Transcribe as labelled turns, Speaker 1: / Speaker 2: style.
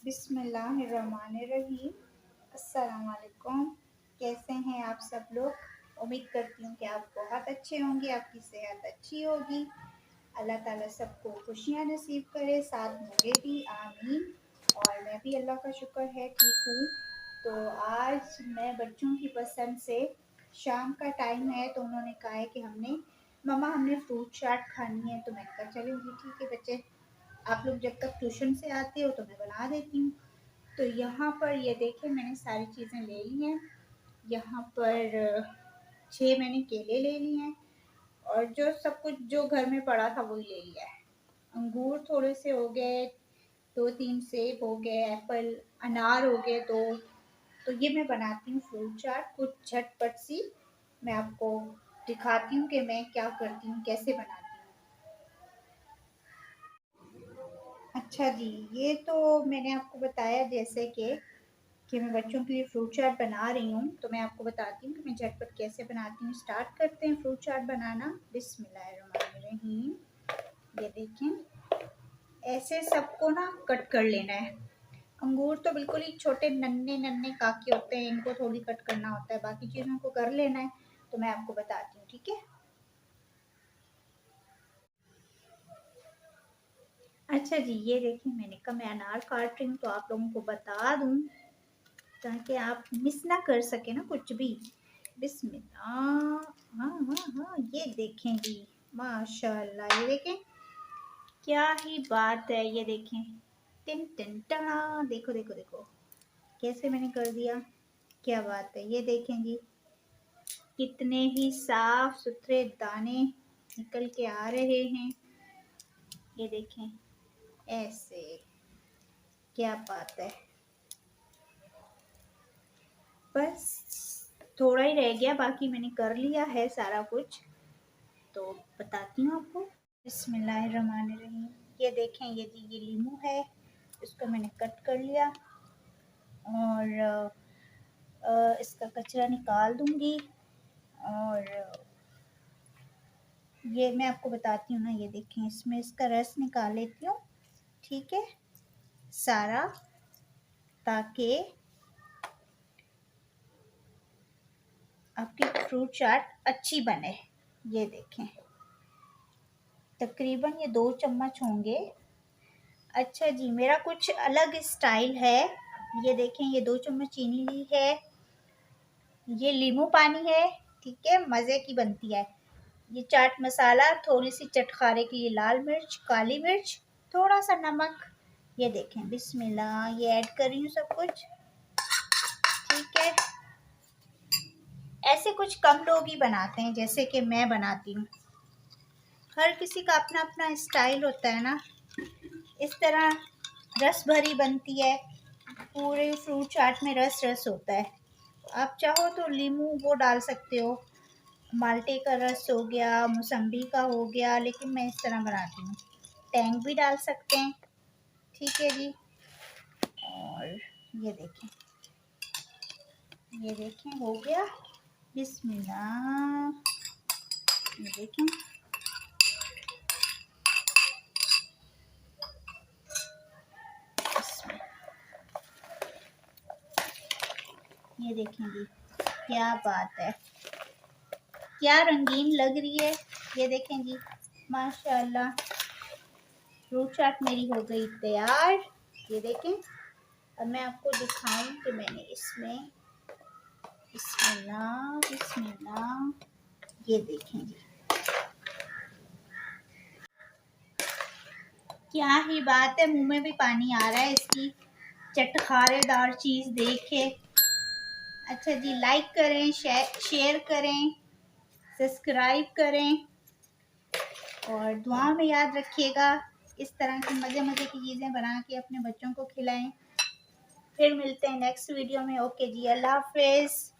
Speaker 1: बिस्मिल्लाहिर्रहमानिर्रहीम। अस्सलाम वालेकुम। कैसे हैं आप सब लोग? उम्मीद करती हूँ कि आप बहुत अच्छे होंगे, आपकी सेहत अच्छी होगी। अल्लाह ताला सबको खुशियाँ नसीब करे, साथ मुझे भी, आमीन। और मैं भी अल्लाह का शुक्र है ठीक हूँ। तो आज मैं बच्चों की पसंद से, शाम का टाइम है तो उन्होंने कहा है कि मम्मा हमने फ्रूट चाट खानी है। तो मैं कहा चलूँगी, ठीक है बच्चे, आप लोग जब तक ट्यूशन से आते हो तो मैं बना देती हूँ। तो यहाँ पर ये देखें, मैंने सारी चीज़ें ले ली हैं। यहाँ पर 6 मैंने केले ले लिए हैं और जो सब कुछ जो घर में पड़ा था वही ले लिया है। अंगूर थोड़े से हो गए, 2-3 सेब हो गए, एप्पल, अनार हो गए 2। तो ये मैं बनाती हूँ फ्रूट चाट, कुछ झटपट सी। मैं आपको दिखाती हूँ कि मैं क्या करती हूँ, कैसे बनाती हूँ। अच्छा जी, ये तो मैंने आपको बताया जैसे कि मैं बच्चों के लिए फ्रूट चाट बना रही हूँ। तो मैं आपको बताती हूँ कि मैं झटपट कैसे बनाती हूँ। स्टार्ट करते हैं फ्रूट चाट बनाना। बिस्मिल्लाहिर्रहमानिर्रहीम। ये देखें, ऐसे सबको ना कट कर लेना है। अंगूर तो बिल्कुल ही छोटे नन्हे नन्हे काके होते हैं, इनको थोड़ी कट करना होता है, बाकी चीज़ों को कर लेना है। तो मैं आपको बताती हूँ, ठीक है। अच्छा जी, ये देखिए, मैंने कहा मैं अनार काट रही हूँ तो आप लोगों को बता दूँ ताकि आप मिस ना कर सके ना कुछ भी। बिस्मिल्लाह। हाँ हाँ हाँ, ये देखें जी, माशाल्लाह, ये देखें, क्या ही बात है। ये देखें, टिन टिन टना, देखो देखो देखो कैसे मैंने कर दिया, क्या बात है। ये देखें जी, कितने ही साफ सुथरे दाने निकल के आ रहे हैं। ये देखें, ऐसे, क्या बात है। बस थोड़ा ही रह गया, बाकी मैंने कर लिया है सारा कुछ। तो बताती हूँ आपको। बिस्मिल्लाहिर्रहमानिर्रहीम। ये देखें, ये जी, ये लीमू है, इसको मैंने कट कर लिया और इसका कचरा निकाल दूंगी। और ये मैं आपको बताती हूँ ना, ये देखें, इसमें इसका रस निकाल लेती हूँ, ठीक है, सारा, ताकि आपकी फ्रूट चाट अच्छी बने। ये देखें, तकरीबन ये 2 चम्मच होंगे। अच्छा जी, मेरा कुछ अलग स्टाइल है। ये देखें, ये 2 चम्मच चीनी ली है, ये लीमू पानी है, ठीक है, मज़े की बनती है। ये चाट मसाला, थोड़ी सी चटखारे के लिए लाल मिर्च, काली मिर्च, थोड़ा सा नमक। ये देखें, बिस्मिल्लाह, ये ऐड कर रही हूँ सब कुछ, ठीक है। ऐसे कुछ कम लोग ही बनाते हैं जैसे कि मैं बनाती हूँ, हर किसी का अपना अपना स्टाइल होता है ना। इस तरह रस भरी बनती है, पूरे फ्रूट चाट में रस रस होता है। आप चाहो तो नींबू वो डाल सकते हो, माल्टे का रस हो गया, मौसम्बी का हो गया, लेकिन मैं इस तरह बनाती हूँ। टैंग भी डाल सकते हैं, ठीक है जी। और ये देखें हो गया। बिस्मिल्लाह, ये देखें, ये देखें जी, क्या बात है, क्या रंगीन लग रही है। ये देखें जी, माशाल्लाह, फ्रूट चाट मेरी हो गई तैयार। ये देखें, अब मैं आपको दिखाऊं कि मैंने इसमें, बिस्मिल्लाह बिस्मिल्लाह, ये देखें जी, क्या ही बात है, मुंह में भी पानी आ रहा है इसकी चटखारेदार चीज़ देख के। अच्छा जी, लाइक करें, शेयर करें, सब्सक्राइब करें और दुआ में याद रखिएगा। इस तरह की मज़े मज़े की चीज़ें बना के अपने बच्चों को खिलाएं। फिर मिलते हैं नेक्स्ट वीडियो में। ओके जी, अल्लाह हाफिज़।